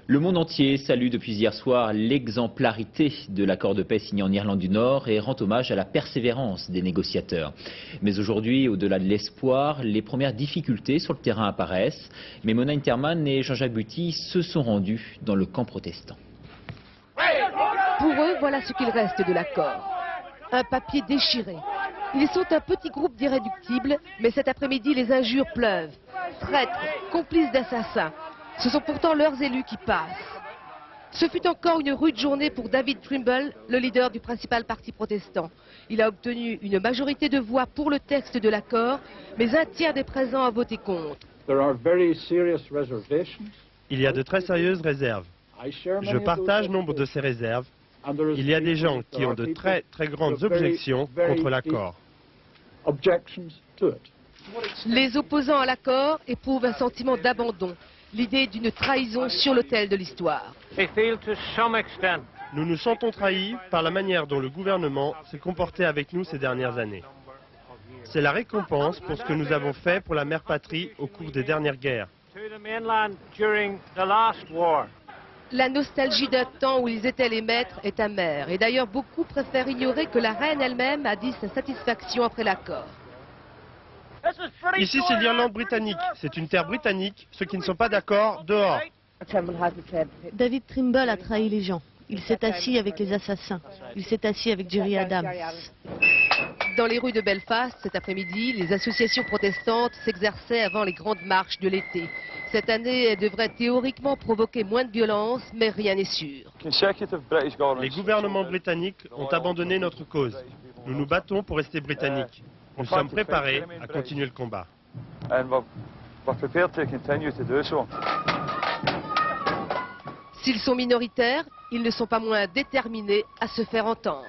Le monde entier salue depuis hier soir l'exemplarité de l'accord de paix signé en Irlande du Nord et rend hommage à la persévérance des négociateurs. Mais aujourd'hui, au-delà de l'espoir, les premières difficultés sur le terrain apparaissent. Mais Mona Interman et Jean-Jacques Buty se sont rendus dans le camp protestant. Pour eux, voilà ce qu'il reste de l'accord. Un papier déchiré. Ils sont un petit groupe d'irréductibles, mais cet après-midi, les injures pleuvent. Traîtres, complices d'assassins. Ce sont pourtant leurs élus qui passent. Ce fut encore une rude journée pour David Trimble, le leader du principal parti protestant. Il a obtenu une majorité de voix pour le texte de l'accord, mais un tiers des présents a voté contre. Il y a de très sérieuses réserves. Je partage nombre de ces réserves. Il y a des gens qui ont de très grandes objections contre l'accord. Les opposants à l'accord éprouvent un sentiment d'abandon, l'idée d'une trahison sur l'autel de l'histoire. Nous nous sentons trahis par la manière dont le gouvernement s'est comporté avec nous ces dernières années. C'est la récompense pour ce que nous avons fait pour la mère patrie au cours des dernières guerres. La nostalgie d'un temps où ils étaient les maîtres est amère. Et d'ailleurs, beaucoup préfèrent ignorer que la reine elle-même a dit sa satisfaction après l'accord. Ici, c'est l'Irlande britannique. C'est une terre britannique. Ceux qui ne sont pas d'accord, dehors. David Trimble a trahi les gens. Il s'est assis avec les assassins. Il s'est assis avec Gerry Adams. Dans les rues de Belfast, cet après-midi, les associations protestantes s'exerçaient avant les grandes marches de l'été. Cette année, elles devraient théoriquement provoquer moins de violence, mais rien n'est sûr. Les gouvernements britanniques ont abandonné notre cause. Nous nous battons pour rester britanniques. Nous sommes préparés à continuer le combat. S'ils sont minoritaires, ils ne sont pas moins déterminés à se faire entendre.